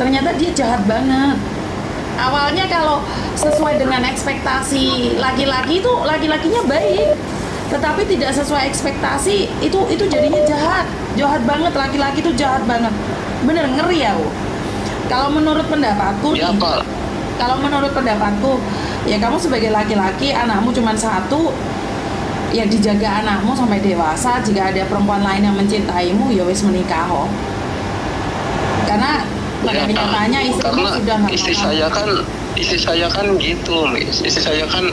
Ternyata dia jahat banget. Awalnya kalau sesuai dengan ekspektasi laki-laki itu laki-lakinya baik, tetapi tidak sesuai ekspektasi itu jadinya jahat. Jahat banget, laki-laki itu jahat banget. Bener ngeri ya, Bu. Kalau menurut pendapatku Ya nih, apa? kalau menurut pendapatku, ya kamu sebagai laki-laki, anakmu cuma satu, ya dijaga anakmu sampai dewasa. Jika ada perempuan lain yang mencintaimu, ya wis menikah, oh. Karena pada Ya, kenyataannya istrimu karena sudah nggak istri mau. saya kan istri saya kan gitu, Miss. Istri saya kan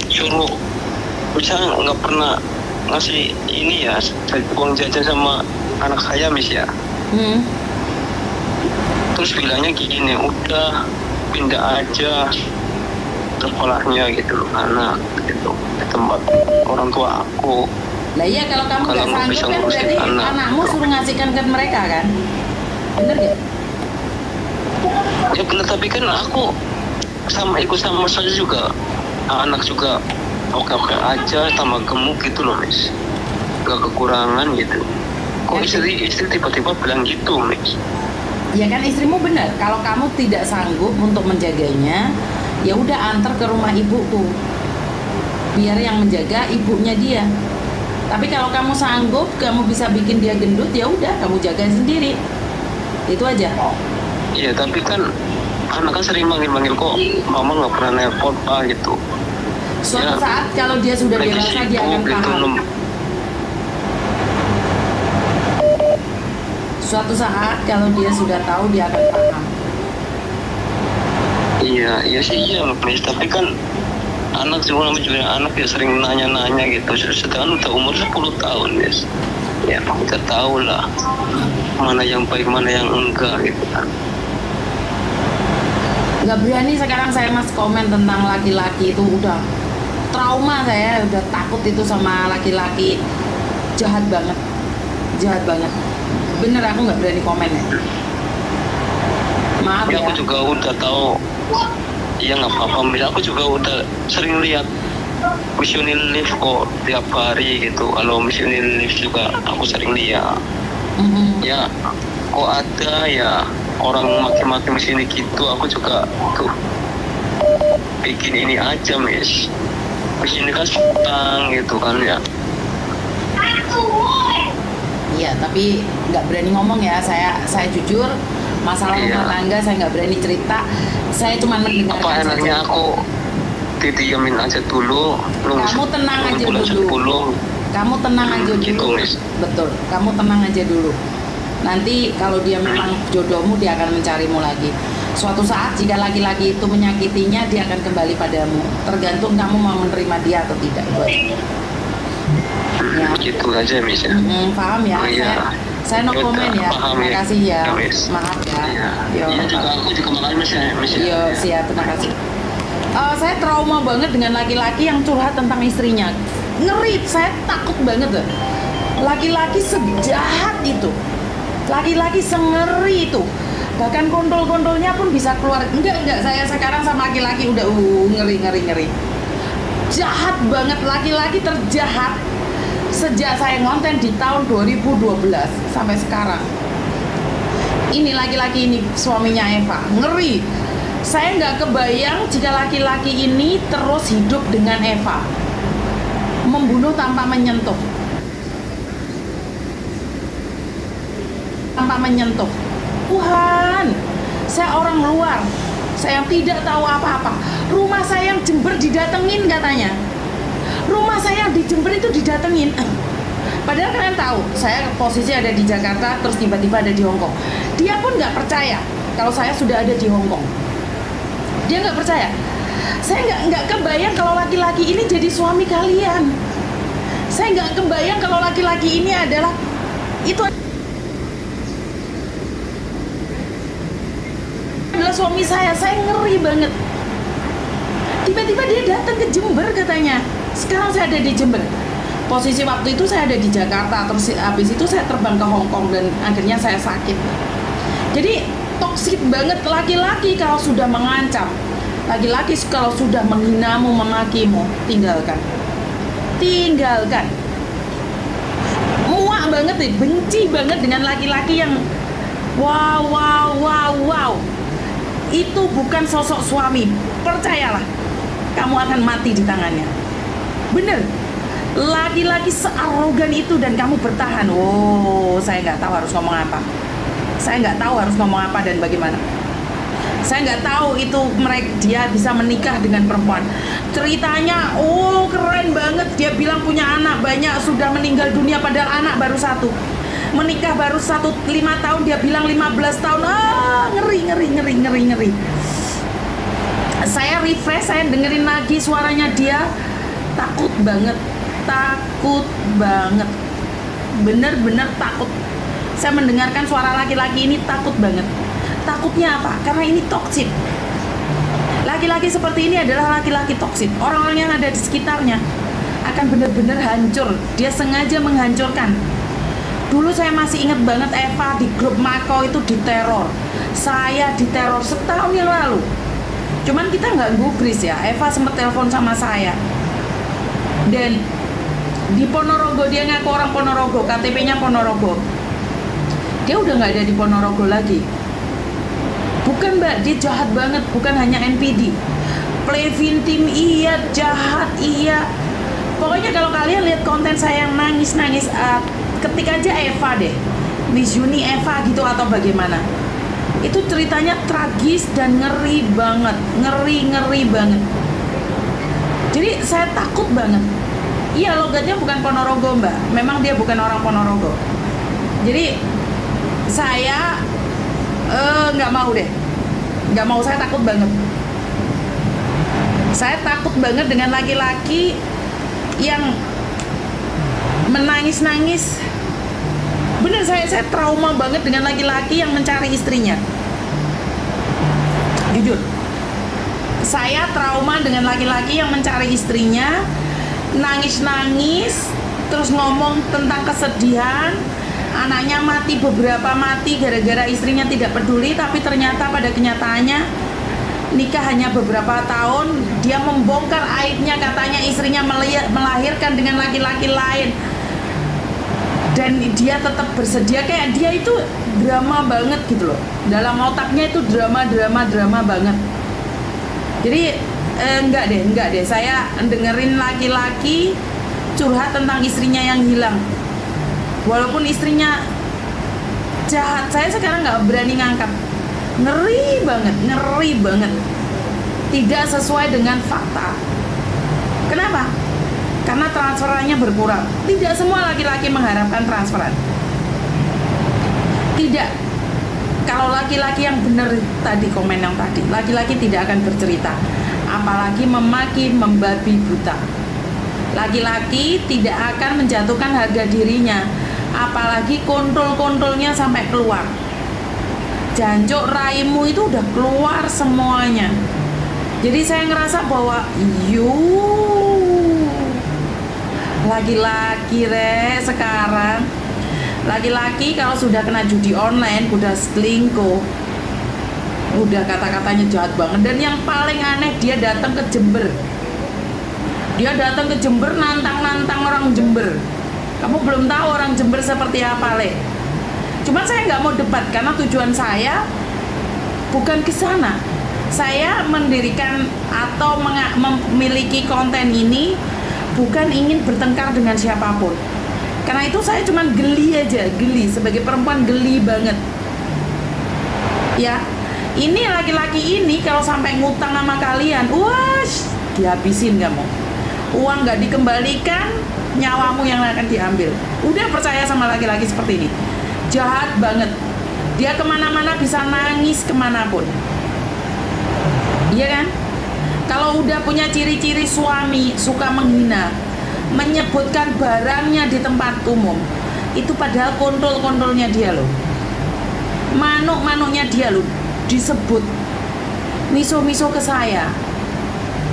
suruh, saya nggak pernah ngasih ini ya, uang jajan sama anak saya, Miss ya. Hmm. Terus bilangnya gini, udah pindah aja sekolahnya gitu loh, anak gitu, di tempat orang tua aku. Lah iya, kalau kamu Kalau nggak nggak sanggup bisa kan ngurusin berarti anak, anakmu gitu. suruh ngasihkan ke mereka kan? Bener gak? Ya benar, tapi kan aku ikut sama saja juga, anak juga oke-oke aja, tambah gemuk gitu loh, Miss. Gak kekurangan gitu. Kok istri tiba-tiba bilang gitu, Miss? Ya kan istrimu benar. Kalau kamu tidak sanggup untuk menjaganya, ya udah antar ke rumah ibuku. Biar yang menjaga ibunya dia. Tapi kalau kamu sanggup, kamu bisa bikin dia gendut, ya udah kamu jaga sendiri. Itu aja. Iya, tapi kan anak kan sering manggil-manggil, kok mama nggak pernah nelpon pak gitu. Suatu Ya, saat kalau dia sudah lagi dewasa dia akan sibuk gitu. paham. Suatu saat kalau dia sudah tahu dia akan paham. Iya, iya sih iya, Miss. Tapi kan anak juga namanya juga anak ya, sering nanya-nanya gitu. Sedangkan udah umur 10 tahun, Miss. Ya, kita tahu lah mana yang baik, mana yang enggak gitu kan. Nggak berani sekarang saya mas komen tentang laki-laki itu, udah trauma, saya udah takut itu sama laki-laki. Jahat banget, jahat banget, bener. Aku nggak berani komen ya, maaf Ya ya. aku juga udah tahu. Iya nggak apa-apa, Miss. Aku juga udah sering lihat missionary lift kok tiap hari gitu. Kalau missionary lift juga aku sering lihat. Mhm. Ya kok ada ya orang maki-maki mesin gitu. Aku juga tuh bikin ini aja, Miss. Mesin ini kan setang gitu kan ya. Iya, tapi nggak berani ngomong ya. Saya jujur, masalah Iya. rumah tangga saya nggak berani cerita. Saya cuma mendengarkan Apa enaknya saja. aku didiamin aja dulu, Kamu tenang aja bulan dulu. 10. Kamu tenang aja Gitu, dulu. Miss. Betul, kamu tenang aja dulu. Nanti kalau dia memang jodohmu, dia akan mencarimu lagi. Suatu saat jika laki-laki itu menyakitinya, dia akan kembali padamu. Tergantung kamu mau menerima dia atau tidak. Itu aja. Ya. Gitu aja, Miss ya. Paham ya? Oh, iya. Saya no Yaudah, comment ya. paham Terima ya. kasih ya. Ya, Miss. Maaf ya. Iya. Yo, Iya juga, aku juga makanya, Miss ya. Miss ya. Yo, siap. Terima kasih. Saya trauma banget dengan laki-laki yang curhat tentang istrinya. Ngeri, saya takut banget loh. Laki-laki sejahat itu, laki-laki sengeri itu, bahkan kontol-kontolnya pun bisa keluar. Enggak, saya sekarang sama laki-laki udah ngeri. Jahat banget, laki-laki terjahat sejak saya ngonten di tahun 2012 sampai sekarang. Ini laki-laki ini suaminya Eva, ngeri. Saya nggak kebayang jika laki-laki ini terus hidup dengan Eva, membunuh tanpa menyentuh. Tuhan, saya orang luar, saya tidak tahu apa-apa. Rumah saya yang Jember didatengin katanya. Rumah saya yang di Jember itu didatengin. Padahal kalian tahu, saya posisi ada di Jakarta, terus tiba-tiba ada di Hongkong. Dia pun nggak percaya kalau saya sudah ada di Hongkong. Dia nggak percaya. Saya nggak kebayang kalau laki-laki ini jadi suami kalian. Saya nggak kebayang kalau laki-laki ini adalah suami saya ngeri banget. Tiba-tiba dia datang ke Jember katanya. Sekarang saya ada di Jember. Posisi waktu itu saya ada di Jakarta, terus habis itu saya terbang ke Hongkong dan akhirnya saya sakit. Jadi toksik banget laki-laki kalau sudah mengancam. Laki-laki kalau sudah menghinamu, memakimu, tinggalkan. Muak banget nih, benci banget dengan laki-laki yang wow itu bukan sosok suami. Percayalah, kamu akan mati di tangannya. Bener, laki-laki searogan itu dan kamu bertahan. Oh, saya nggak tahu harus ngomong apa. Saya nggak tahu harus ngomong apa dan bagaimana. Saya nggak tahu itu dia bisa menikah dengan perempuan. Ceritanya, oh keren banget. Dia bilang punya anak banyak, sudah meninggal dunia padahal anak baru satu. Menikah baru 5 tahun, dia bilang 15 tahun. Ngeri. Saya refresh, saya dengerin lagi suaranya dia. Takut banget. Bener-bener takut. Saya mendengarkan suara laki-laki ini takut banget. Takutnya apa? Karena ini toksik. Laki-laki seperti ini adalah laki-laki toksik. Orang-orang yang ada di sekitarnya akan benar-benar hancur. Dia sengaja menghancurkan. Dulu saya masih ingat banget Eva di grup Mako itu diteror. Saya diteror setahun yang lalu. Cuman kita nggak gubris ya. Eva sempat telepon sama saya. Dan di Ponorogo, dia ngaku orang Ponorogo, KTP-nya Ponorogo. Dia udah nggak ada di Ponorogo lagi. Bukan mbak, dia jahat banget. Bukan hanya NPD, play victim iya, jahat iya. Pokoknya kalau kalian lihat konten saya yang nangis, ketik aja Eva deh, Miss Yuni Eva gitu atau bagaimana. Itu ceritanya tragis dan ngeri banget. Jadi saya takut banget. Iya, logatnya bukan Ponorogo mbak. Memang dia bukan orang Ponorogo. Jadi saya nggak mau deh. Nggak mau, saya takut banget. Saya takut banget dengan laki-laki yang menangis-nangis. Bener, saya trauma banget dengan laki-laki yang mencari istrinya. Jujur, saya trauma dengan laki-laki yang mencari istrinya, nangis-nangis, terus ngomong tentang kesedihan. Anaknya beberapa mati gara-gara istrinya tidak peduli. Tapi ternyata pada kenyataannya nikah hanya beberapa tahun, dia membongkar aibnya. Katanya istrinya melahirkan dengan laki-laki lain, dan dia tetap bersedia. Kayak dia itu drama banget gitu loh. Dalam otaknya itu drama banget. Jadi enggak deh. Saya dengerin laki-laki curhat tentang istrinya yang hilang. Walaupun istrinya jahat, saya sekarang nggak berani ngangkat. Ngeri banget. Tidak sesuai dengan fakta. Kenapa? Karena transferannya berkurang. Tidak semua laki-laki mengharapkan transferan. Tidak. Kalau laki-laki yang benar tadi, komen yang tadi, laki-laki tidak akan bercerita, apalagi memaki, membabi buta. Laki-laki tidak akan menjatuhkan harga dirinya, apalagi kontol-kontolnya sampai keluar. Jancuk raimu itu udah keluar semuanya. Jadi saya ngerasa bahwa laki-laki sekarang, laki-laki kalau sudah kena judi online, udah selingkuh, udah kata-katanya jahat banget. Dan yang paling aneh, dia datang ke Jember. Nantang orang Jember. Kamu belum tahu orang Jember seperti apa, Le. Cuman saya nggak mau debat karena tujuan saya bukan ke sana. Saya mendirikan atau memiliki konten ini bukan ingin bertengkar dengan siapapun. Karena itu saya cuman geli sebagai perempuan, geli banget. Ya, ini laki-laki ini kalau sampai ngutang sama kalian, dihabisin kamu. Uang nggak dikembalikan, nyawamu yang akan diambil. Udah percaya sama laki-laki seperti ini, jahat banget. Dia kemana-mana bisa nangis kemanapun. Iya kan? Kalau udah punya ciri-ciri suami suka menghina, menyebutkan barangnya di tempat umum, itu padahal kontol-kontolnya dia loh, manuk-manuknya dia loh disebut miso-miso ke saya.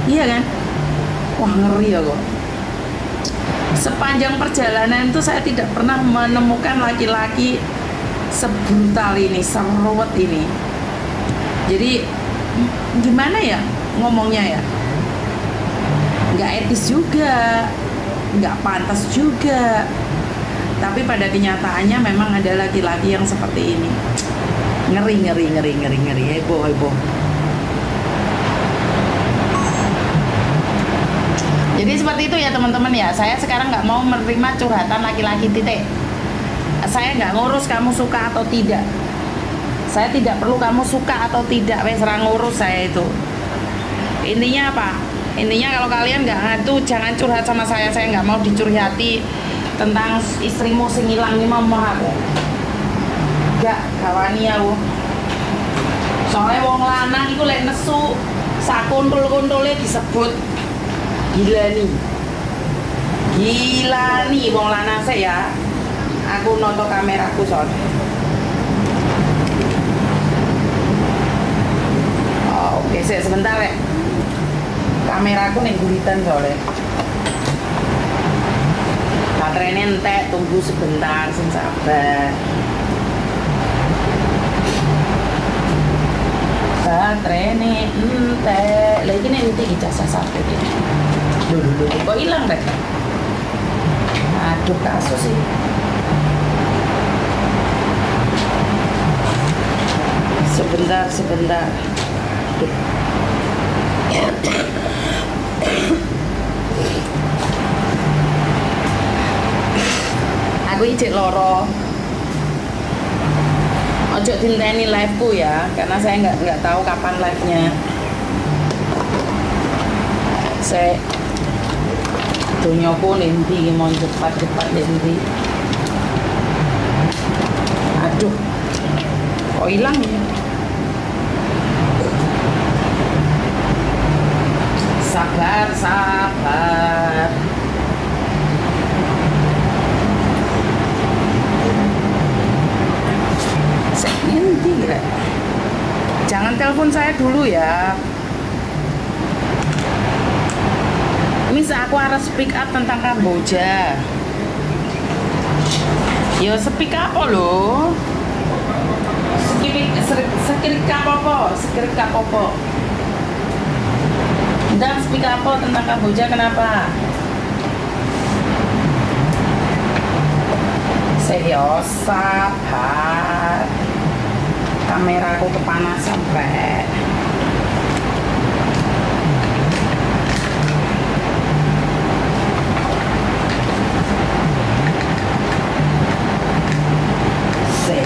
Iya kan? Wah, ngeri ya kok. Sepanjang perjalanan itu saya tidak pernah menemukan laki-laki sebrutal ini, seruwet ini. Jadi gimana ya ngomongnya ya? Nggak etis juga, nggak pantas juga. Tapi pada kenyataannya memang ada laki-laki yang seperti ini. Ngeri. Heboh. Jadi seperti itu ya teman-teman ya. Saya sekarang nggak mau menerima curhatan laki-laki, titik. Saya nggak ngurus kamu suka atau tidak. Saya tidak perlu kamu suka atau tidak. Wes ra ngurus saya itu. Intinya apa? Intinya kalau kalian nggak ngatu, jangan curhat sama saya. Saya nggak mau dicurhati tentang istrimu sing ilang ini mah aku. Gak kawani aku. Soalnya wong lanang iku lek nesu sakuntul-kuntule disebut gila nih wong lanang saya ya. Aku nonton kameraku soalnya. Oh, oke, sebentar ya. Kameraku nih guritan soalnya. Baterainya entek, tunggu sebentar, sing sabar. Baterainya entek, lagi nih nanti ijazah satu ini. Dulu, kok hilang deh? Aduh, kasus sih. Sebentar. Duh. Aku ijek loro. Ojo dinteni live-ku ya, karena saya nggak tahu kapan live-nya. Saya dunyoku nanti mau cepat nanti. Aduh, kok hilang ya? Sabar. Nanti kira. Jangan telepon saya dulu ya. Mis, aku harus speak up tentang Kamboja. Yo speak up lo. Skrip apa? Dan speak apa tentang Kamboja, kenapa? Serius, sabar. Kameraku kepanasan, Pak.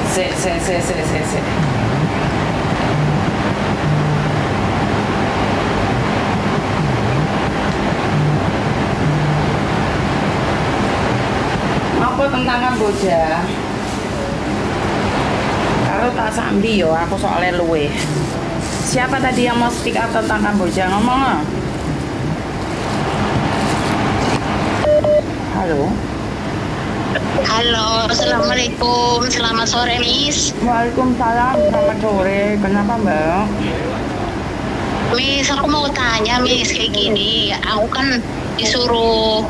Se. Apa tentang Kamboja? Kalau tak sambi yo, aku soalnya luwe. Siapa tadi yang mau speak up tentang Kamboja? Ngomong ah. Halo, assalamualaikum, selamat sore Miss. Waalaikumsalam, selamat sore. Kenapa Mbak? Miss, aku mau tanya Miss, kayak gini, aku kan disuruh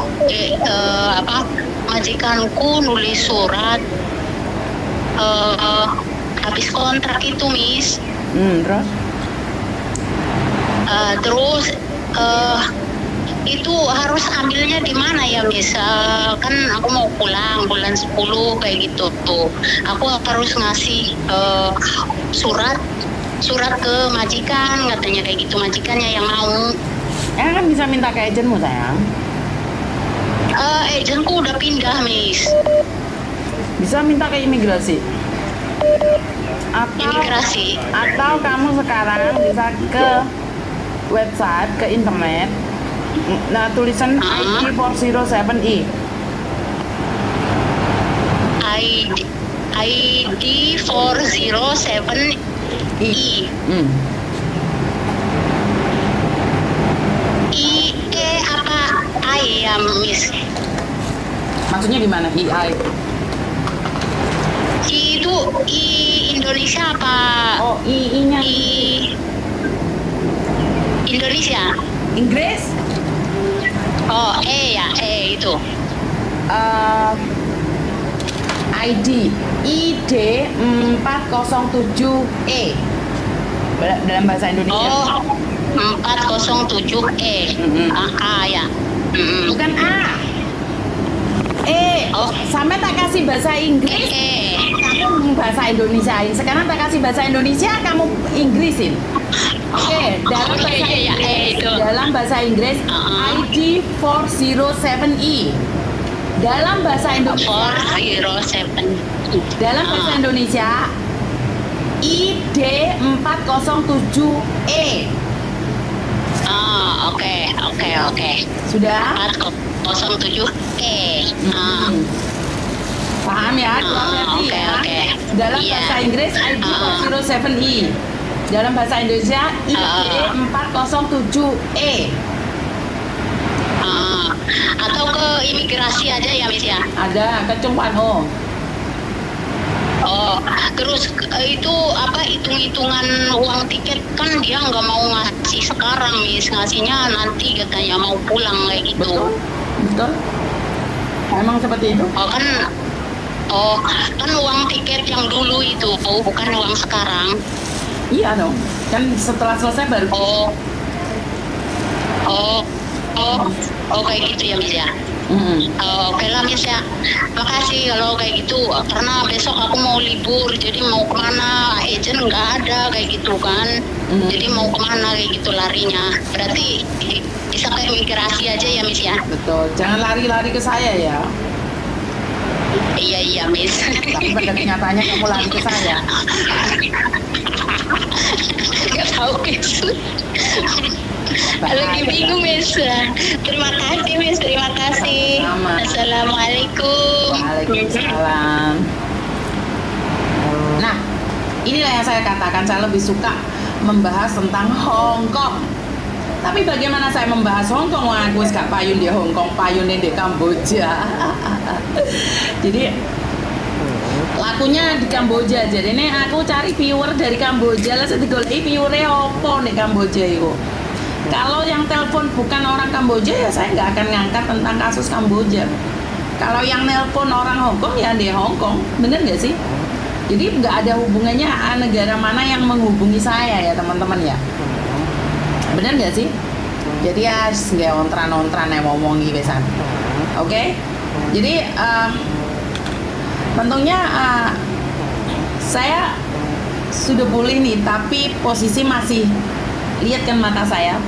majikanku nulis surat habis kontrak itu Miss. Terus? Terus itu harus ambilnya di mana ya Miss? Kan aku mau pulang bulan 10 kayak gitu tuh. Aku harus ngasih surat ke majikan, katanya kayak gitu, majikannya yang mau. Kan bisa minta ke agenmu sayang. Agenku udah pindah Miss. Bisa minta ke imigrasi. Atau kamu sekarang bisa ke website, ke internet. Nah, tulisan ID 407E. ID 407E. IE apa I ya Miss? Maksudnya gimana EI? Itu I Indonesia apa? Oh, I-nya Indonesia. Inggris? Oh, ya, itu. ID 407E dalam bahasa Indonesia. Oh, 407E. Ya. Bukan A. Oh. Sampai tak kasih bahasa Inggris. Kamu bahasa Indonesiain. Sekarang tak kasih bahasa Indonesia, kamu Inggrisin. Oke, dalam Oh, bahasa iya, iya, Inggris, itu. dalam bahasa Inggris ID 407E. Dalam bahasa Indonesia, 407. dalam bahasa Indonesia ID 407E. Oke, oke, oke. Sudah? 407 Paham ya? Dua versi oke, ya. oke. Dalam Iya. bahasa Inggris ID 407E. Dalam bahasa Indonesia ID 407E. Atau ke imigrasi aja ya, Miss ya. Ada kecumpaan oh. Oh, terus itu apa, hitung-hitungan uang tiket kan dia nggak mau ngasih sekarang, Miss, ngasihnya nanti katanya mau pulang kayak gitu. Betul? Betul? Emang seperti itu? Oh kan uang tiket yang dulu itu, bukan uang sekarang. Iya dong. Kan setelah selesai baru. Oh, oh, oh, oh kayak gitu ya, Miss ya. Oke lah, Miss ya. Makasih kalau kayak gitu. Karena besok aku mau libur, jadi mau kemana agent nggak ada kayak gitu kan. Jadi mau kemana kayak gitu larinya. Berarti bisa ke imigrasi aja ya, Miss ya. Betul. Jangan lari-lari ke saya ya. Iya, Miss. Tapi pada kenyataannya kamu lari ke saya. Nggak tahu, Miss. Lagi bingung, Miss. Terima kasih, Miss. Terima kasih. Sama-sama. Assalamualaikum. Waalaikumsalam. Nah, inilah yang saya katakan, saya lebih suka membahas tentang Hong Kong. Tapi bagaimana saya membahas Hong Kong? Wah, aku gak payun di Hong Kong, payunnya di Kamboja. Jadi lakunya di Kamboja. Jadi ini aku cari viewer dari Kamboja lah, saya digoleki viewernya opo di Kamboja itu. Kalau yang telepon bukan orang Kamboja ya saya nggak akan ngangkat tentang kasus Kamboja. Kalau yang nelpon orang Hong Kong ya di Hong Kong, bener nggak sih? Jadi nggak ada hubungannya negara mana yang menghubungi saya ya teman-teman ya. Bener nggak sih? Jadi ya nggak ontran-ontran yang ngomongi besan. Oke? Jadi tentunya saya sudah pulih nih, tapi posisi masih, lihat kan mata saya,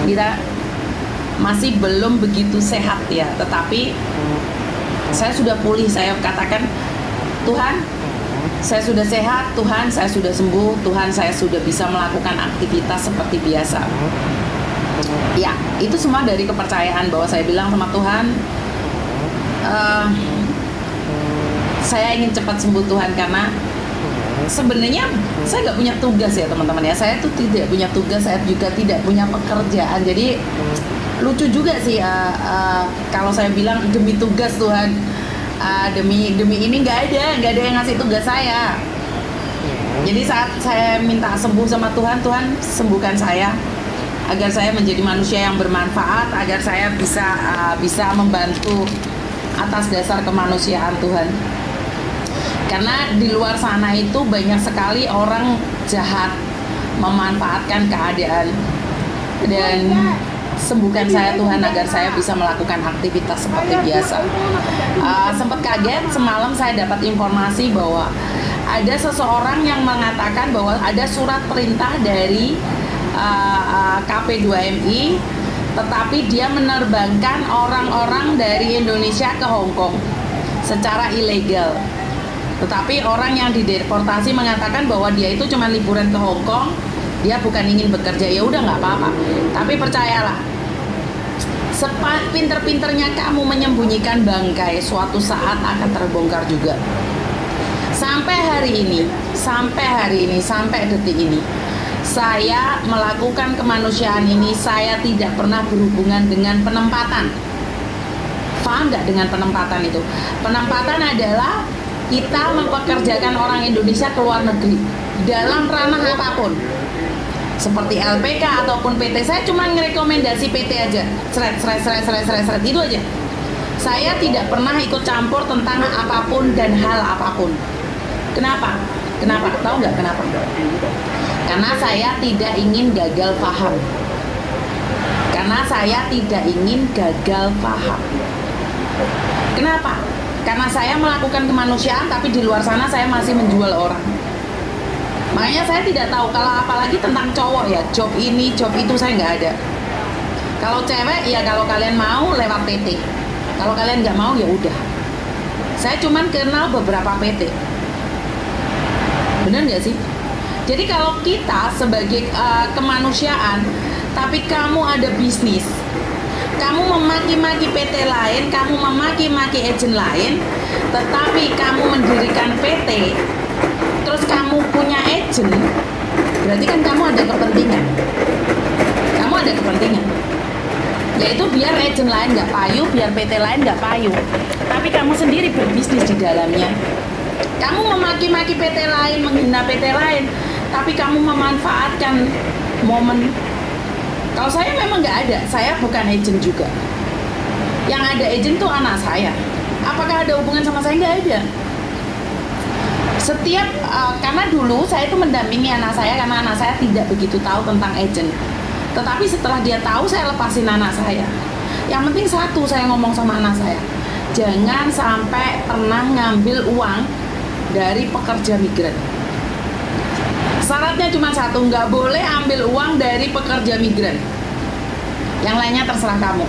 kita masih belum begitu sehat ya, tetapi saya sudah pulih. Saya katakan, Tuhan, saya sudah sehat, Tuhan, saya sudah sembuh, Tuhan, saya sudah bisa melakukan aktivitas seperti biasa. Ya, itu semua dari kepercayaan bahwa saya bilang sama Tuhan, saya ingin cepat sembuh Tuhan, karena sebenarnya saya nggak punya tugas ya teman-teman ya. Saya tuh tidak punya tugas, saya juga tidak punya pekerjaan. Jadi lucu juga sih kalau saya bilang demi tugas Tuhan, demi ini nggak ada yang ngasih tugas saya. Jadi saat saya minta sembuh sama Tuhan, Tuhan sembuhkan saya agar saya menjadi manusia yang bermanfaat, agar saya bisa membantu atas dasar kemanusiaan Tuhan. Karena di luar sana itu banyak sekali orang jahat memanfaatkan keadaan. Dan sembuhkan saya Tuhan agar saya bisa melakukan aktivitas seperti biasa. Sempat kaget semalam saya dapat informasi bahwa ada seseorang yang mengatakan bahwa ada surat perintah dari KP2MI, tetapi dia menerbangkan orang-orang dari Indonesia ke Hong Kong secara ilegal. Tetapi orang yang dideportasi mengatakan bahwa dia itu cuma liburan ke Hong Kong, dia bukan ingin bekerja. Ya udah nggak apa-apa. Tapi percayalah, sepinter-pinternya kamu menyembunyikan bangkai, suatu saat akan terbongkar juga. Sampai hari ini, sampai detik ini, saya melakukan kemanusiaan ini, saya tidak pernah berhubungan dengan penempatan. Paham nggak dengan penempatan itu? Penempatan adalah kita mempekerjakan orang Indonesia ke luar negeri dalam ranah apapun, seperti LPK ataupun PT. Saya cuma ngerekomendasi PT aja, seret itu aja. Saya tidak pernah ikut campur tentang apapun dan hal apapun. Kenapa? Tahu nggak kenapa? Karena saya tidak ingin gagal paham. Kenapa? Karena saya melakukan kemanusiaan, tapi di luar sana saya masih menjual orang. Makanya saya tidak tahu kalau apalagi tentang cowok ya, job ini, job itu saya nggak ada. Kalau cewek ya kalau kalian mau lewat PT. Kalau kalian nggak mau ya udah. Saya cuman kenal beberapa PT. Bener nggak sih? Jadi kalau kita sebagai kemanusiaan, tapi kamu ada bisnis, kamu memaki-maki PT lain, kamu memaki-maki agen lain, tetapi kamu mendirikan PT, terus kamu punya agen, berarti kan kamu ada kepentingan. Kamu ada kepentingan. Yaitu biar agen lain nggak payu, biar PT lain nggak payu. Tapi kamu sendiri berbisnis di dalamnya. Kamu memaki-maki PT lain, menghina PT lain, tapi kamu memanfaatkan momen. Kalau saya memang nggak ada, saya bukan agent juga. Yang ada agent tuh anak saya. Apakah ada hubungan sama saya? Nggak ada. Setiap, karena dulu saya itu mendampingi anak saya, karena anak saya tidak begitu tahu tentang agent. Tetapi setelah dia tahu, saya lepasin anak saya. Yang penting satu, saya ngomong sama anak saya, jangan sampai pernah ngambil uang dari pekerja migran. Syaratnya cuma satu, nggak boleh ambil uang dari pekerja migran. Yang lainnya terserah kamu.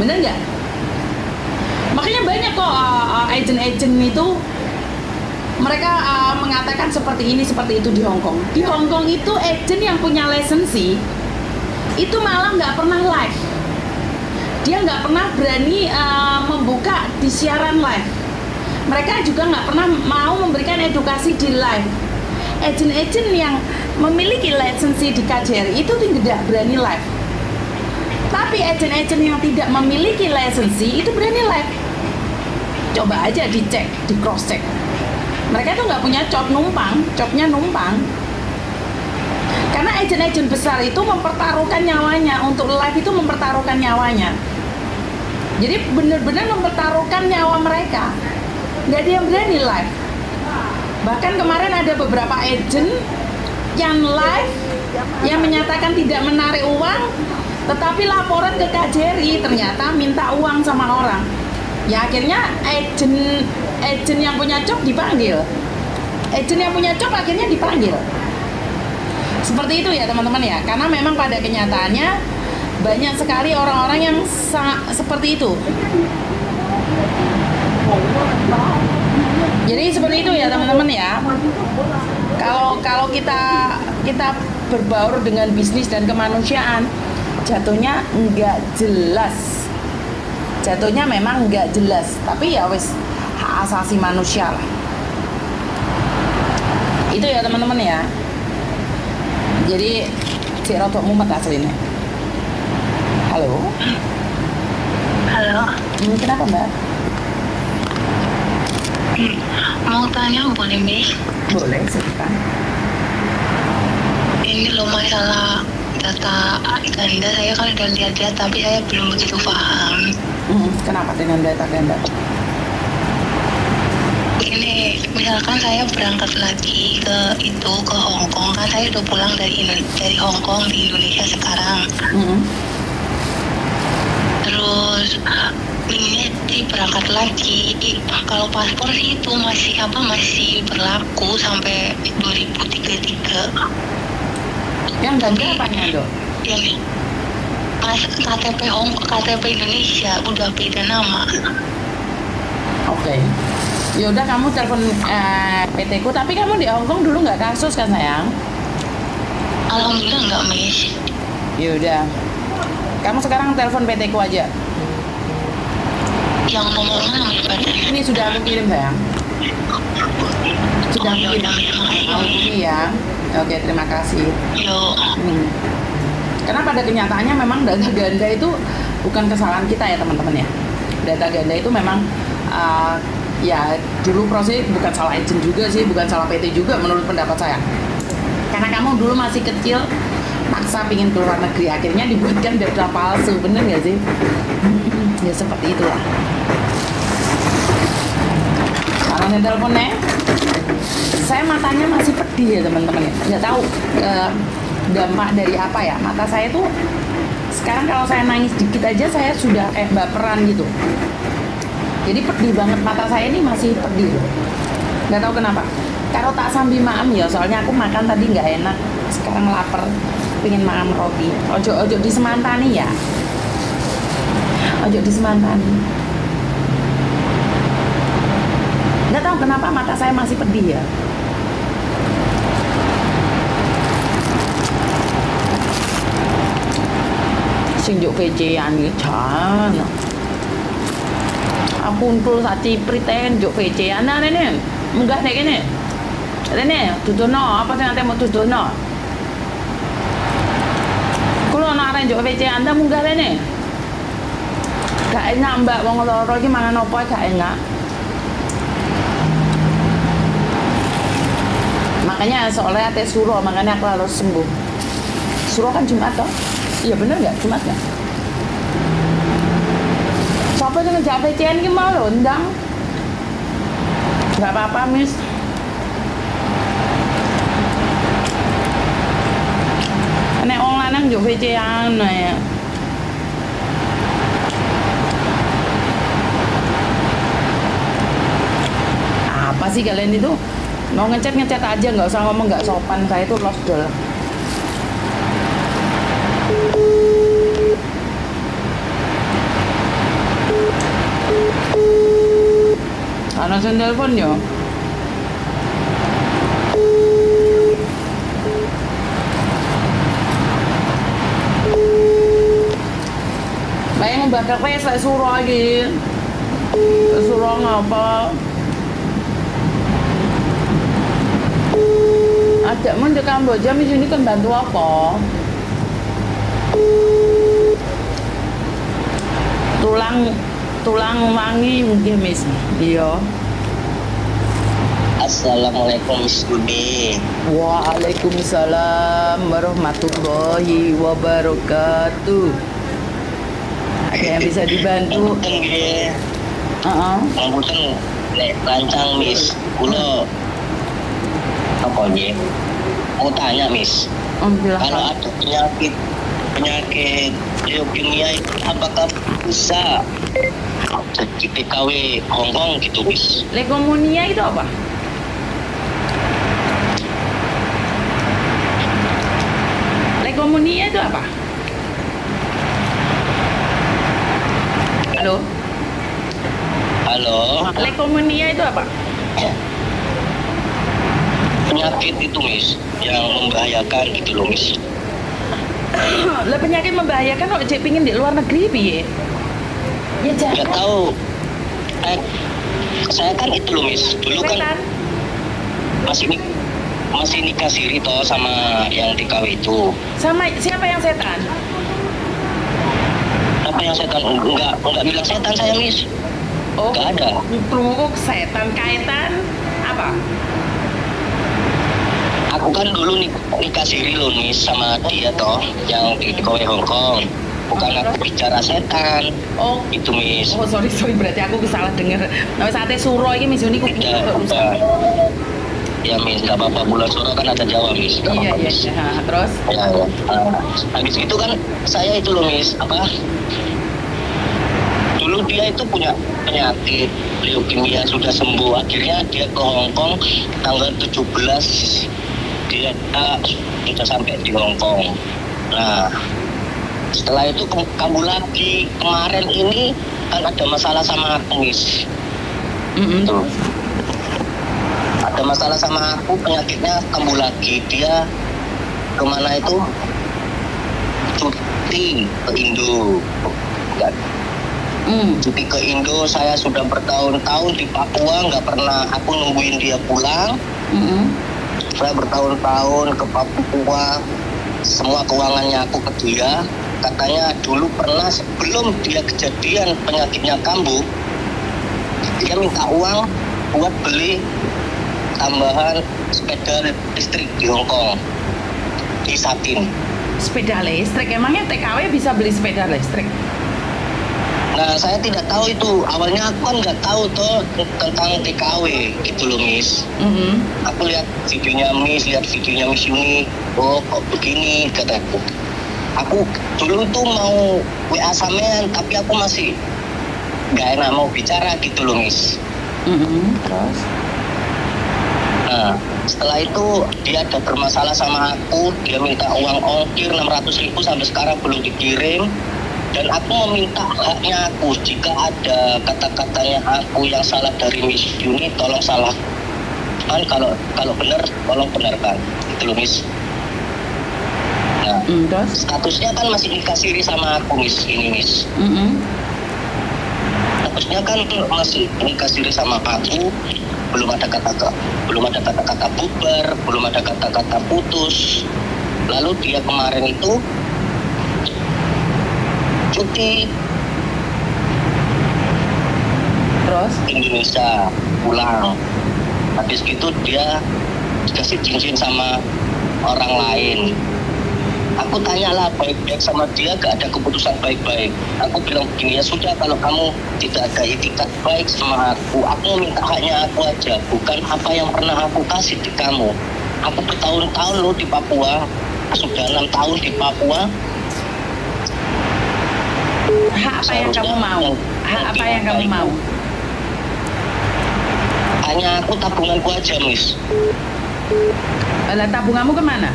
Bener nggak? Makanya banyak kok agent-agent itu mereka mengatakan seperti ini, seperti itu di Hong Kong. Di Hong Kong itu agent yang punya lisensi itu malah nggak pernah live. Dia nggak pernah berani membuka di siaran live. Mereka juga nggak pernah mau memberikan edukasi di live. Agent-agent yang memiliki lisensi di KJRI itu tidak berani live. Tapi agent-agent yang tidak memiliki lisensi itu berani live. Coba aja dicek, di cross check. Mereka tuh nggak punya job numpang, jobnya numpang. Karena agent-agent besar itu mempertaruhkan nyawanya, untuk live itu mempertaruhkan nyawanya. Jadi benar-benar mempertaruhkan nyawa mereka. Nggak ada yang berani live. Bahkan kemarin ada beberapa agent yang live yang menyatakan tidak menarik uang, tetapi laporan ke KJRI ternyata minta uang sama orang. Ya akhirnya agent yang punya job dipanggil. Agent yang punya job akhirnya dipanggil. Seperti itu ya teman-teman ya. Karena memang pada kenyataannya banyak sekali orang-orang yang seperti itu. Jadi seperti itu ya teman-teman ya. Kalau kita berbaur dengan bisnis dan kemanusiaan, jatuhnya nggak jelas. Jatuhnya memang nggak jelas, tapi ya wes hak asasi manusia lah. Itu ya teman-teman ya. Jadi si rotok mumet aslinya. Halo. Halo. Kenapa mbak? Mau tanya boleh Miss? Boleh silakan. Ini loh masalah data ganda, saya kan udah lihat-lihat tapi saya belum begitu paham. Kenapa dengan data ganda? Ini misalkan saya berangkat lagi ke Hong Kong, kan saya udah pulang dari Hong Kong di Indonesia sekarang. Terus ini berangkat lagi, kalau paspor sih itu masih berlaku sampai 2033. Yang ganda apanya dok? Yang KTP Indonesia udah beda nama. Oke. Yaudah kamu telepon PT ku, tapi kamu di Hong Kong dulu nggak kasus kan sayang? Alhamdulillah nggak Miss. Yaudah. Kamu sekarang telepon PT ku aja. Yang nomor mana Miss badannya? Ini sudah aku kirim sayang. Sudah aku kirim. Aku kirim ya. Oke, terima kasih. Yo. Karena pada kenyataannya memang data ganda itu bukan kesalahan kita ya teman-teman ya. Data ganda itu memang ya dulu proses bukan salah agent juga sih, bukan salah PT juga menurut pendapat saya. Karena kamu dulu masih kecil, maksa pingin keluar negeri, akhirnya dibuatkan data palsu, bener nggak sih? Ya seperti itulah. Karena teleponnya, saya matanya masih pedih ya teman-teman ya. Nggak tahu dampak dari apa ya. Mata saya tuh sekarang kalau saya nangis dikit aja saya sudah kayak baperan gitu. Jadi pedih banget, mata saya ini masih pedih. Nggak tahu kenapa. Karo tak sambil maem ya, soalnya aku makan tadi nggak enak. Sekarang lapar, pengen makan roti. Ojo disemantani ya. Ojo disemantani. Nggak tahu kenapa mata saya masih pedih ya. Sing njuk VC-an iki jan. Apuntul sak ciprit ae njuk VC-an rene. Munggah nek kene. Rene, dudono apa sing ate mau dudono? Kulo nek arek njuk VC-an ta munggah rene. Gak enak Mbak, wong loro iki mangan apa gak enak. Makanya soalnya ate suro, makanya aku harus sembuh. Suro kan Jumat toh? Iya bener nggak? Jumat nggak? Siapa yang ngejak VCN ini mau lo ndang? Nggak apa-apa Miss. Nek wong lanang njuk VCN ya. Apa sih kalian itu? Mau ngechat aja, nggak usah ngomong nggak sopan. Saya itu lost doll. Ana sing telepon yo. Bayang membakar saya suruh lagi. Suruh ngapa? Ada mendek Kamboja di sini kan bantu apa? Tulang wangi mungkin Miss. Iya. Assalamualaikum Miss Budi. Waalaikumsalam warahmatullahi wabarakatuh. Ada yang bisa dibantu? Mungkin nek rancang Miss, kulo apa nggih? Mau tanya Miss. Kalau ada penyakit leukemia itu apakah bisa jadi TKW Hongkong gitu Miss? Leukemia itu apa? Leukemia itu apa? Halo? Halo? Leukemia itu apa? Penyakit itu Miss yang membahayakan gitu loh Miss. Lah penyakit membahayakan kok cek pingin di luar negeri piye? Ya Nggak jangan. tahu. Saya kan itu loh Miss. Dulu kan Setan. masih nikah siri toh sama yang TKW itu. Sama siapa yang setan? Apa yang setan? Enggak bilang setan saya Miss. Oh, Nggak ada. Krungu setan kaitan apa? Aku kan dulu nikah siri loh Miss sama dia toh yang di TKW Hongkong. Bukan aku bicara setan. Oh, Itu Miss. oh sorry berarti aku salah denger. Nah, saatnya suro ini Miss Uni Ya, ya Miss, nggak apa-apa. Bulan Suro kan ada Jawa Miss. Nggak Iya apa-apa, iya Miss. iya. Terus Ya, ya. Habis itu kan saya itu loh Miss, dulu dia itu punya penyakit leukemia sudah sembuh, akhirnya dia ke Hongkong tanggal 17 dia sudah sampai di Hongkong. Nah setelah itu kamu lagi kemarin ini kan ada masalah sama aku Miss. Tuh. Ada masalah sama aku, penyakitnya kambuh lagi. Dia kemana itu cuti ke Indo. Cuti ke Indo, saya sudah bertahun-tahun di Papua, nggak pernah aku nungguin dia pulang. Saya bertahun-tahun ke Papua, semua keuangannya aku ke dia. Katanya dulu pernah sebelum dia kejadian penyakitnya kambuh, dia minta uang buat beli tambahan sepeda listrik di Hongkong, di Satin. sepeda listrik emangnya TKW bisa beli sepeda listrik? Nah saya tidak tahu itu, awalnya aku kan nggak tahu tuh tentang TKW gitu loh Miss. Aku lihat videonya Miss Yuni, oh kok begini kataku. Aku dulu tuh mau WA sampean tapi aku masih nggak enak mau bicara gitu loh Miss. Terus Nah, setelah itu dia ada bermasalah sama aku, dia minta uang ongkir 600.000 sampai sekarang belum dikirim. Dan aku meminta haknya aku, jika ada kata-katanya aku yang salah dari Miss Yuni, tolong salahkan, kalau benar, tolong benarkan. Itu loh Miss. Nah, Terus? statusnya kan masih nikah siri sama aku Miss, ini Miss. Statusnya kan masih nikah siri sama aku, belum ada kata-kata bubar, belum ada kata-kata putus. Lalu dia kemarin itu cuti Terus? Indonesia, pulang. Habis gitu dia dikasih cincin sama orang lain. Aku tanyalah baik-baik sama dia, gak ada keputusan baik-baik. Aku bilang begini, ya sudah, kalau kamu tidak ada itikat baik sama aku minta haknya aku aja, bukan apa yang pernah aku kasih di kamu. Aku bertahun-tahun loh di Papua, sudah 6 tahun di Papua. Hak apa yang kamu mau? Hak apa yang kamu mau? Hanya aku tabunganku aja, Miss. Lah tabunganmu kemana?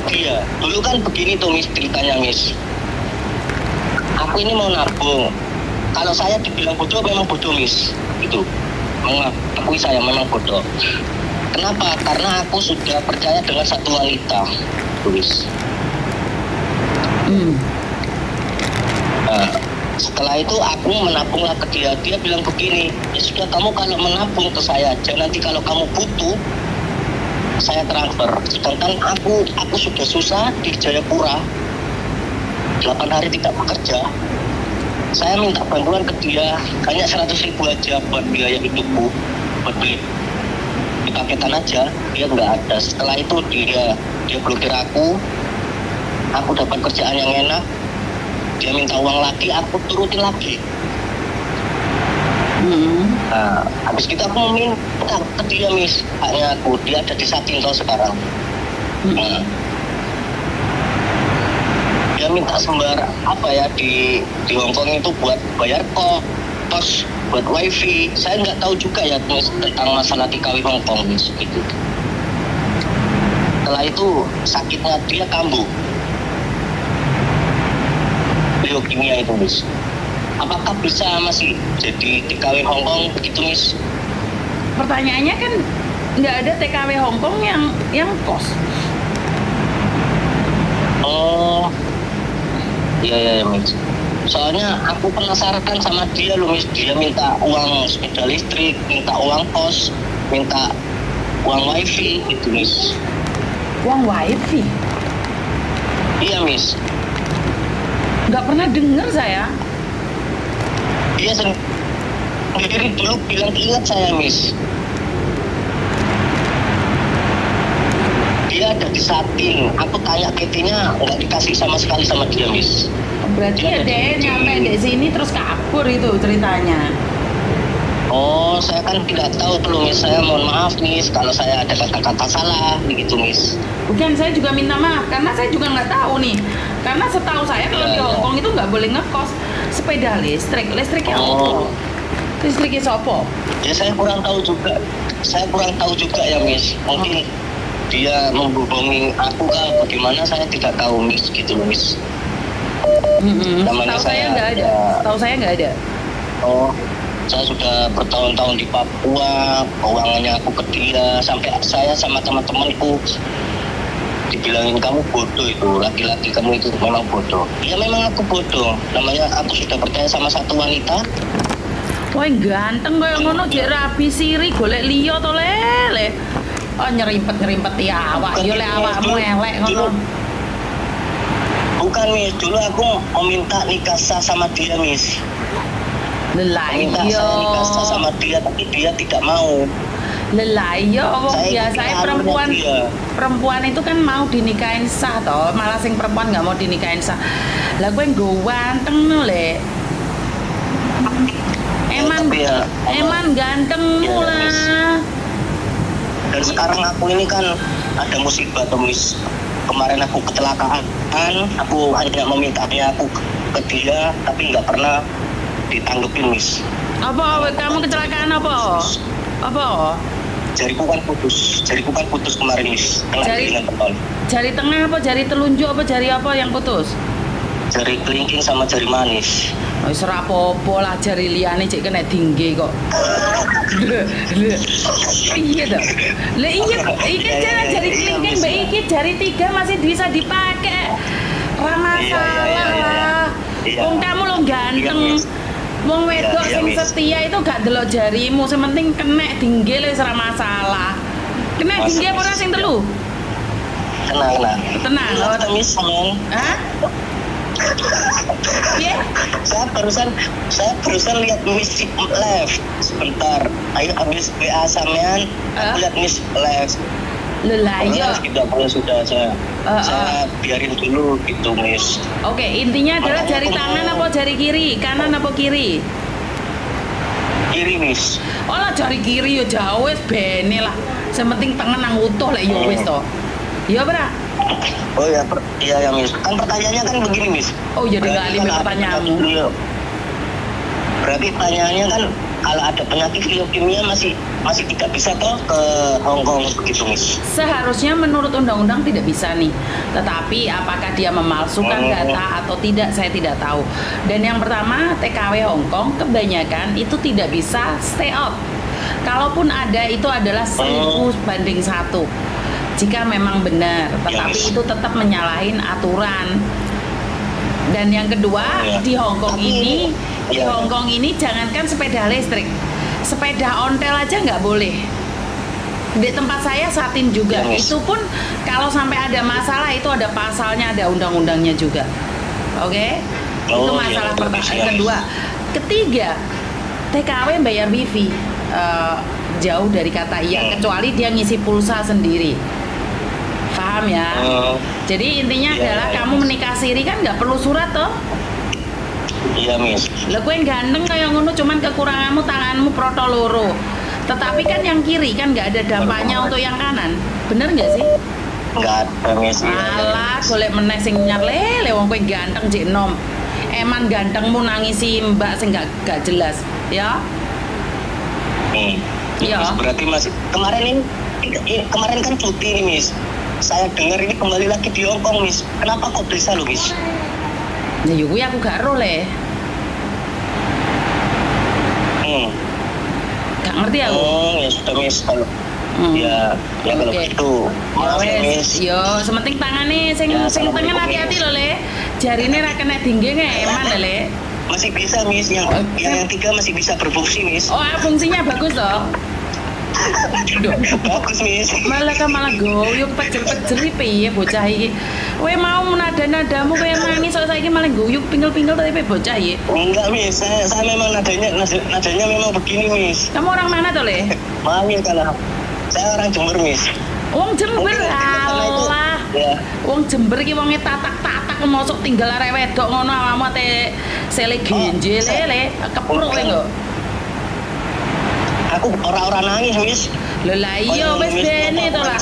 Dia dulu kan begini tuh Miss, ceritanya Miss. Aku ini mau nabung. Kalau saya dibilang bodoh, memang bodoh Miss. Itu mengakui saya memang bodoh. Kenapa? Karena aku sudah percaya dengan satu wanita, Miss. Nah, setelah itu aku menabunglah ke dia. Dia bilang begini, ya sudah, kamu kalau menabung ke saya aja, nanti kalau kamu butuh saya transfer. Sedangkan aku sudah susah di Jayapura, 8 hari tidak bekerja. Saya minta bantuan ke dia, hanya 100.000 aja buat biaya hidupku, buat beli di paketan aja. Dia nggak ada. Setelah itu dia blokir aku dapat kerjaan yang enak. Dia minta uang lagi, aku turutin lagi. Nah, habis kita aku minta ke dia Miss, haknya aku, dia ada di Satinto sekarang. Nah, dia minta di Hongkong itu buat bayar kos, buat wifi. Saya nggak tahu juga ya Miss, tentang masalah TKW Hongkong Miss, gitu. Setelah itu sakitnya dia kambuh, leukemia itu Miss. Apakah bisa masih jadi TKW Hongkong begitu Miss? Pertanyaannya kan nggak ada TKW Hongkong yang kos. Oh, iya Miss. Soalnya aku penasaran sama dia loh Miss. Dia minta uang sepeda listrik, minta uang kos, minta uang wifi gitu Miss. Uang wifi? Iya Miss. Nggak pernah dengar saya. Dia sendiri dulu bilang ingat saya Miss. Dia ada di Satin. Aku tanya PT-nya nggak dikasih sama sekali sama dia Miss. Berarti ya deh nyampe di sini terus kabur itu ceritanya. Oh, saya kan tidak tahu tuh Miss. Saya mohon maaf Miss kalau saya ada kata-kata salah begitu Miss. Bukan, saya juga minta maaf karena saya juga nggak tahu nih. Karena setahu saya kalau di Hongkong itu nggak boleh ngekos sepeda listriknya apa? Listriknya sopo? Ya saya kurang tahu juga ya Miss. Mungkin dia menghubungi aku kah bagaimana, saya tidak tahu Miss, gitu loh Miss. Setahu saya nggak ada. Setahu saya nggak ada. Oh, saya sudah bertahun-tahun di Papua, keuangannya aku ke dia, sampai saya sama teman-temanku dibilangin kamu bodoh, itu laki-laki kamu itu memang bodoh. Ya memang aku bodoh, namanya aku sudah percaya sama satu wanita. Wah ganteng kayak ngono, jek rabi siri golek liya to lele. Oh nyerimpet ya awak, yo lek awakmu elek ngono. Bukan Miss, dulu aku mau minta nikah sah sama dia Miss. Minta saya nikah sah sama dia, tapi dia tidak mau. Lelayo, wong biasanya perempuan itu kan mau dinikahin sah toh, malah sing perempuan nggak mau dinikahin sah. Lah gue ganteng no le. Eman gantengmu lah. Dan sekarang aku ini kan ada musibah tuh Miss. Kemarin aku kecelakaan, aku hanya memintanya aku ke dia, tapi nggak pernah ditanggepin Miss. Apa? Kamu kecelakaan apa? Apa? Jariku kan putus kemarin Miss, kena Jari- gilingan pentol. Jari tengah apa jari telunjuk apa jari apa yang putus? Jari kelingking sama jari manis. Wis ora apa-apa lah jari liyane cek kena dingge kok. Iya toh. Lah iya, iki jari kelingking mbak iki jari 3 masih bisa dipakai. Ora masalah lah. Iya. Wong kamu lo ganteng. Iya, Miss. Wong wedok Iya, sing Miss. setia itu gak delok jarimu, sing penting kena dingge wis ora masalah. Kena Masa, dingge apa ora Miss? sing telu? Kena. Tenang. Kena Miss, men. Hah? Piye? Saya barusan lihat Miss live sebentar. Ayo habis WA sampean, aku lihat Miss live. Lah iya. Sudah saya biarin dulu gitu Miss. Oke, intinya adalah jari tangan apa jari kiri? Kanan apa kiri? Kiri Miss. Oh lah jari kiri ya jauh wis bene lah. Yang penting tangan nang utuh lek ya wis to. Iya, Bra. Oh ya, iya ya Miss. Kan pertanyaannya kan begini Miss. Oh iya Berarti ningali kalau ada pertanyaanmu. penyakit leo- Berarti pertanyaannya kan kalau ada penyakit leukemia masih tidak bisa toh ke Hongkong begitu Miss. Seharusnya menurut undang-undang tidak bisa nih. Tetapi apakah dia memalsukan data atau tidak saya tidak tahu. Dan yang pertama TKW Hongkong kebanyakan itu tidak bisa stay out. Kalaupun ada itu adalah 1000/1. Jika memang benar, tetapi Yes. itu tetap menyalahin aturan. Dan yang kedua Oh, ya. di Hongkong Tapi ini, di ya. Hongkong ini jangankan sepeda listrik, sepeda ontel aja nggak boleh. Di tempat saya Satin juga, Yes. itu pun kalau sampai ada masalah itu ada pasalnya, ada undang-undangnya juga. Oke, itu Oh, masalah ya, pertama. bagus, Yang ya. kedua, ketiga, TKW bayar wifi jauh dari kata iya, kecuali dia ngisi pulsa sendiri. Paham ya? Oh, Jadi intinya Iya, adalah iya, kamu Miss. menikah siri kan nggak perlu surat toh. iya Miss. Lah gue ganteng kayak ngono cuman kekuranganmu tanganmu proto loro. Tetapi kan yang kiri kan nggak ada dampaknya untuk yang kanan. Bener nggak sih? Enggak ada Miss. Iya, iya. Alah, golek meneh sing nyarlele wong kowe ganteng jek nom. Eman gantengmu nangisi mbak sing gak jelas, ya? Nih. Iya. Miss, berarti masih kemarin kan cuti nih Miss. Saya dengar ini kembali lagi di Hongkong Miss. Kenapa kok bisa loh Miss? Ya yo kuwi aku gak ero le. Gak ngerti aku. Ya sudah Miss kalau Hmm. ya kalau Oke. gitu. Ya Maaf ya wes, Miss. yo sementing tangane sing Ya, sing tengen Assalamualaikum, hati-hati Miss. lho le. Jarine ra kena dingge ngeman lho le. Masih bisa Miss yang 3 masih bisa berfungsi Miss. Oh, fungsinya bagus toh. Duh. Bagus Miss. Malah goyok pecel-pecel iki piye bocah iki. Kowe mau nada-nadamu kayak nangis kok saiki malah guyub pinggel-pinggel tapi bocah iki. Enggak Miss, saya memang nadanya memang begini Miss. Kamu orang mana toh le? Maaf ya kalau saya orang Jember Miss. Wong Jember Mungkin karena itu, alah. ya. Wong Jember iki wonge tatak-tatak mosok tinggal arek wedok ngono awakmu ate sele genje lele kepruk kowe kok. Aku orang-orang nangis Miss. Lho lah iya wis bene to lah.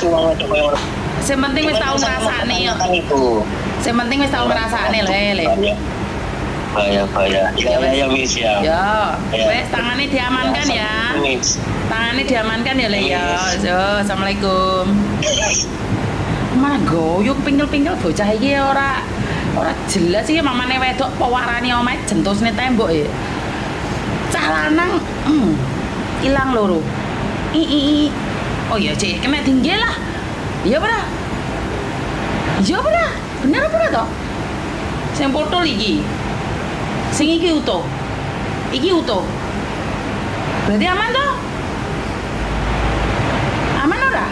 Sing penting wis tau ngrasakne yo. Sing penting wis tau ngrasakne le. Bahaya. Ya Miss ya. Ya, Ya. wes tangannya diamankan ya. Miss. Tangannya diamankan ya le ya. Yo, assalamualaikum. Mana goyuk pinggel-pinggel bocah iki ora jelas iki mamane wedok pewarani omahe jentosne tembok ya. Cah lanang ilang loro. Oh iya, Cik, kena tinggi lah. Iya bener. Iya bener. Bener apa toh? Sing potol iki. Sing iki utuh. Iki utuh. Berarti aman toh? Aman ora?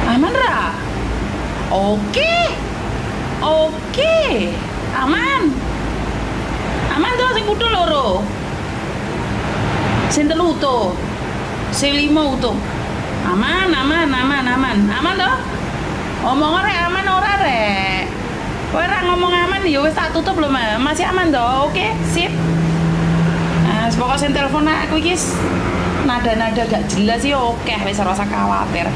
Aman ora? Oke. Aman. Aman toh sing potol loro. Sing telu utuh. Sing lima utuh. Aman. Aman toh? Omong rek aman ora rek? Kowe ora ngomong aman ya wis tak tutup lho, Mas. Masih aman toh? Oke, sip. Nah, pokoknya sing telepon aku iki nada-nada gak jelas ya oke, wis ora usah khawatir.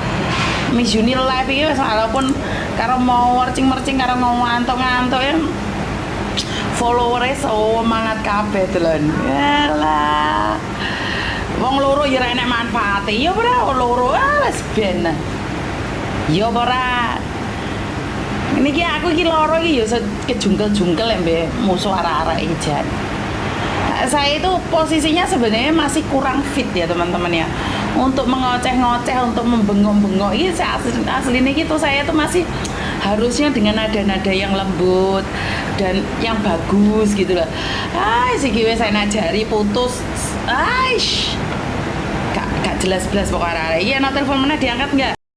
Miss Juni live iki wis walaupun karo mau mercing-mercing karo mau ngantuk-ngantuk ya. Followernya semangat kabeh delon. Yalah. Wong loro ya ora enek manfaate. Ya ora loro wis ben. Ya ora. Niki aku iki loro iki ya kejungkel-jungkel ya mbek musuh arek-arek iki jan. Saya itu posisinya sebenarnya masih kurang fit ya teman-teman ya, untuk mengoceh-ngoceh, untuk membengok-bengok ini aslinya gitu. Saya tuh masih harusnya dengan nada-nada yang lembut dan yang bagus gitu loh. Si gue saya najari putus, gak jelas-jelas pokoknya. Iya, no telepon mana diangkat nggak?